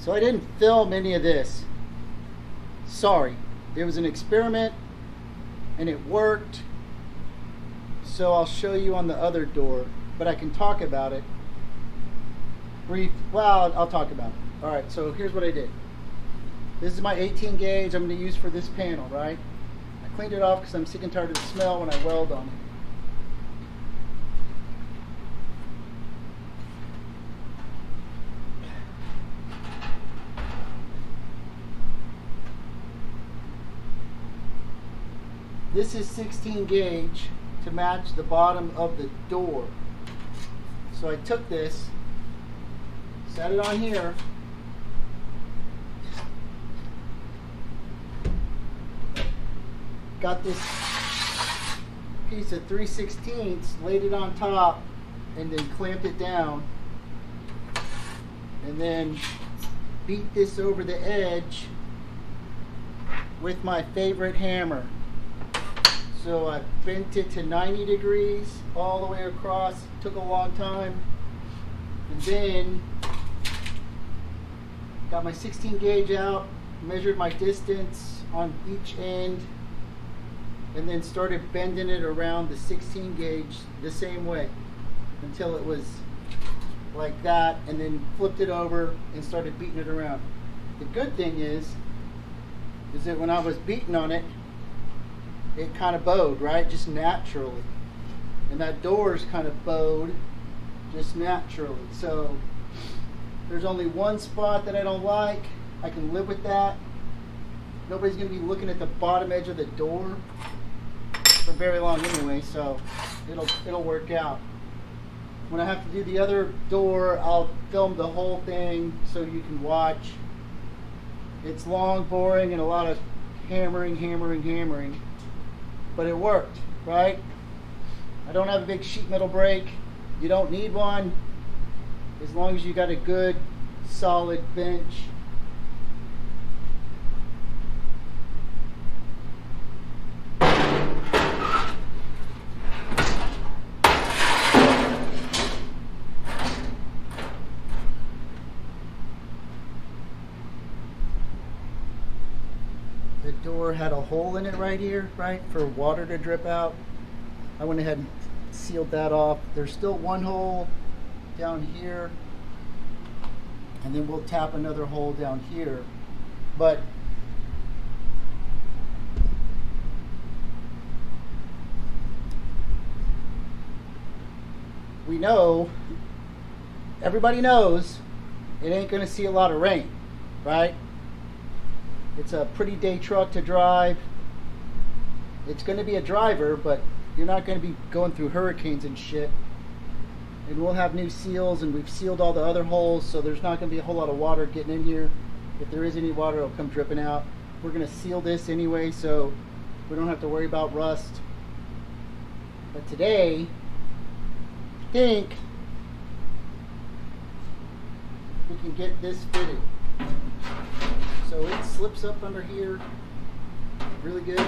So I didn't film any of this. Sorry. It was an experiment and it worked. So I'll show you on the other door, but I can talk about it. Well, I'll talk about it. Alright, so here's what I did. This is my 18 gauge I'm going to use for this panel, right? I cleaned it off because I'm sick and tired of the smell when I weld on it. This is 16 gauge to match the bottom of the door. So I took this, set it on here, got this piece of 3/16, laid it on top, and then clamped it down, and then beat this over the edge with my favorite hammer. So I bent it to 90 degrees all the way across. It took a long time. And then got my 16 gauge out, measured my distance on each end, and then started bending it around the 16 gauge the same way until it was like that, and then flipped it over and started beating it around. The good thing is that when I was beating on it, it kind of bowed, right? Just naturally. And that door's kind of bowed just naturally. So there's only one spot that I don't like. I can live with that. Nobody's going to be looking at the bottom edge of the door for very long anyway, so it'll work out. When I have to do the other door, I'll film the whole thing so you can watch. It's long, boring, and a lot of hammering. But it worked, right? I don't have a big sheet metal brake. You don't need one as long as you got a good solid bench. The door had a hole in it right here, right, for water to drip out. I went ahead and sealed that off. There's still one hole down here, and then we'll tap another hole down here. But we know, everybody knows, it ain't gonna see a lot of rain, right? It's a pretty day truck to drive. It's going to be a driver, but you're not going to be going through hurricanes and shit. And we'll have new seals, and we've sealed all the other holes, so there's not going to be a whole lot of water getting in here. If there is any water, it'll come dripping out. We're going to seal this anyway, so we don't have to worry about rust. But today, I think we can get this fitted. So it slips up under here really good.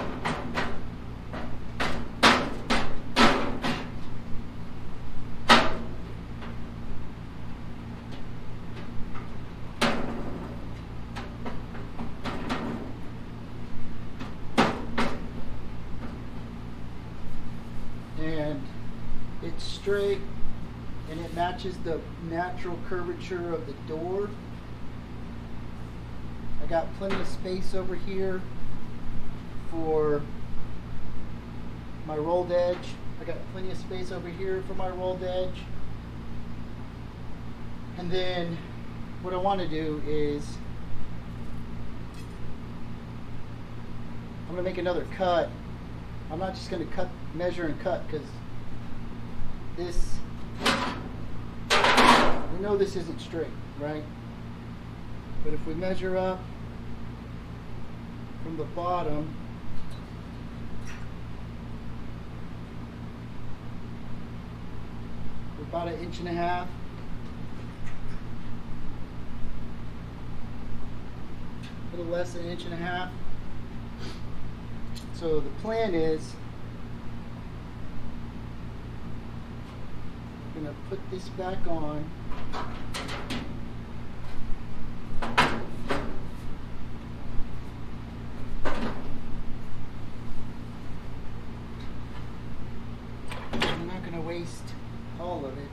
And it's straight and it matches the natural curvature of the door. I got plenty of space over here for my rolled edge. I got plenty of space over here for my rolled edge. And then what I want to do is I'm going to make another cut. I'm not just going to cut, measure and cut, because this, we know this isn't straight, right? But if we measure up from the bottom, we're about 1.5 inches. A little less than 1.5 inches. So the plan is I'm going to put this back on. waste all of it.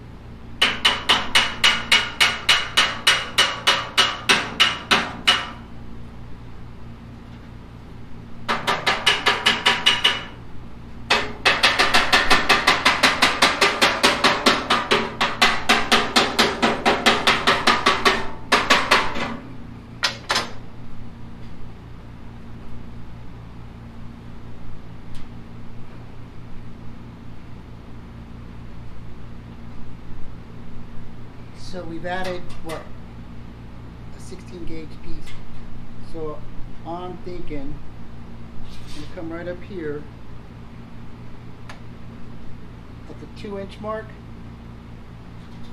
So we've added, what, a 16 gauge piece. So I'm thinking, I'm going to come right up here at the 2-inch mark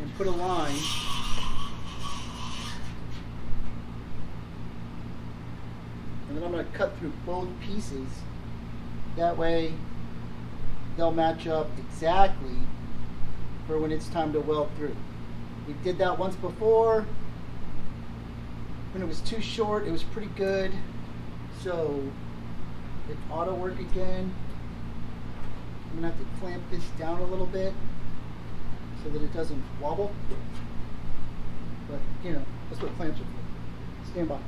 and put a line. And then I'm going to cut through both pieces. That way they'll match up exactly for when it's time to weld through. We did that once before. When it was too short, it was pretty good. So it ought to work again. I'm gonna have to clamp this down a little bit so that it doesn't wobble. But you know, that's what clamps are for. Stand by.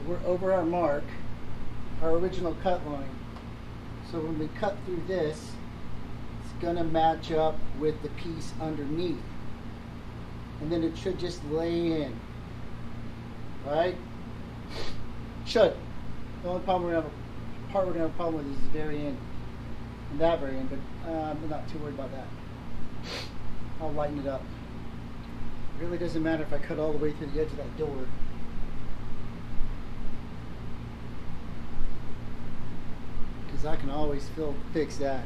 We're over our mark, our original cut line. So when we cut through this, it's gonna match up with the piece underneath. And then it should just lay in, right? Should. The only part we're gonna have a problem with is the very end, and that very end, but I'm not too worried about that. I'll lighten it up. It really doesn't matter if I cut all the way through the edge of that door. I can always fix that.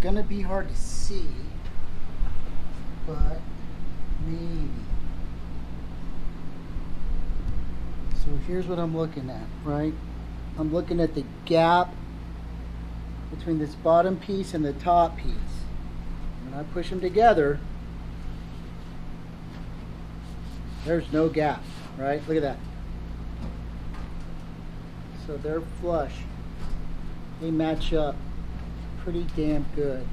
gonna be hard to see, but maybe. So here's what I'm looking at, right? I'm looking at the gap between this bottom piece and the top piece. When I push them together, there's no gap, right? Look at that. So they're flush. They match up pretty damn good.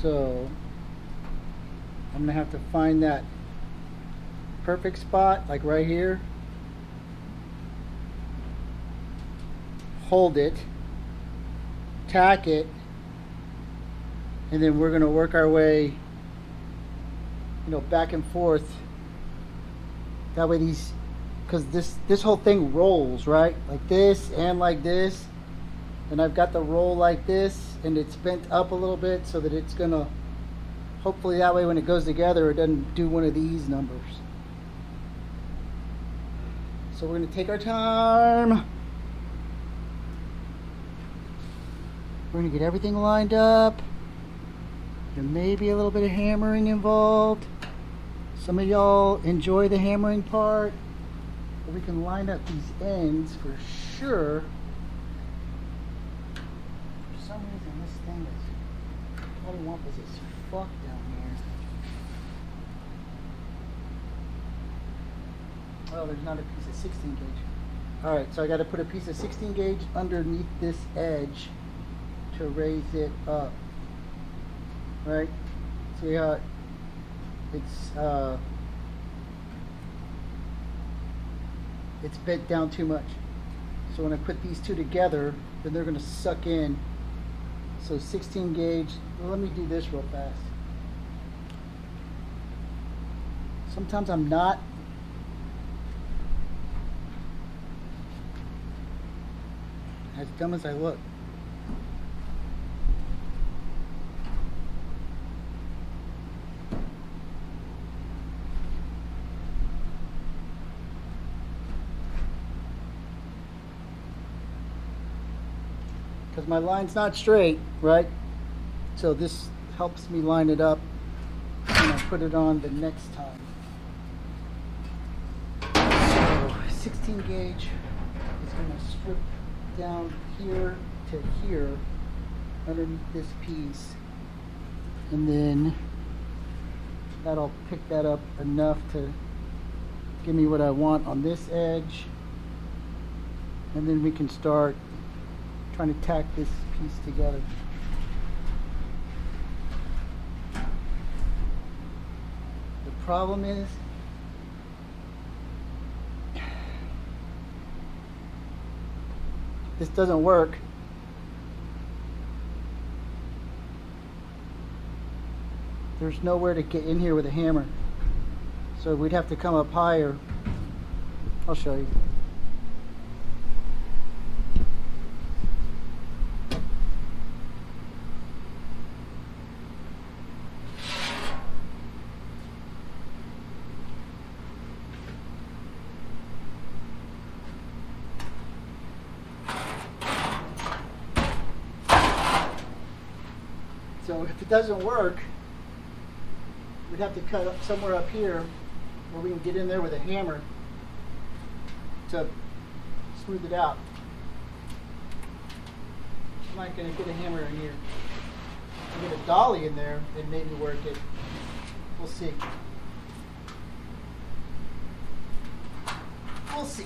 So I'm gonna have to find that perfect spot, like right here. Hold it, tack it, and then we're gonna work our way, back and forth. That way these, because this whole thing rolls, right? Like this and like this. And I've got the roll like this, and it's bent up a little bit so that it's gonna, hopefully that way when it goes together, it doesn't do one of these numbers. So we're gonna take our time. We're gonna get everything lined up. There may be a little bit of hammering involved. Some of y'all enjoy the hammering part. But we can line up these ends for sure. For some reason this thing is cattywampus as fuck down here. Oh, there's not a piece of 16 gauge. Alright, so I gotta put a piece of 16 gauge underneath this edge to raise it up, right? See how it's bent down too much. So when I put these two together, then they're gonna suck in. So 16 gauge, well, let me do this real fast. Sometimes I'm not as dumb as I look. Because my line's not straight, right? So this helps me line it up when I put it on the next time. So 16 gauge is going to strip down here to here underneath this piece, and then that'll pick that up enough to give me what I want on this edge, and then we can start trying to tack this piece together. The problem is this doesn't work. There's nowhere to get in here with a hammer, so we'd have to come up higher. I'll show you. So if it doesn't work, we'd have to cut up somewhere up here where we can get in there with a hammer to smooth it out. I'm not going to get a hammer in here. I'll get a dolly in there and maybe work it. We'll see. We'll see.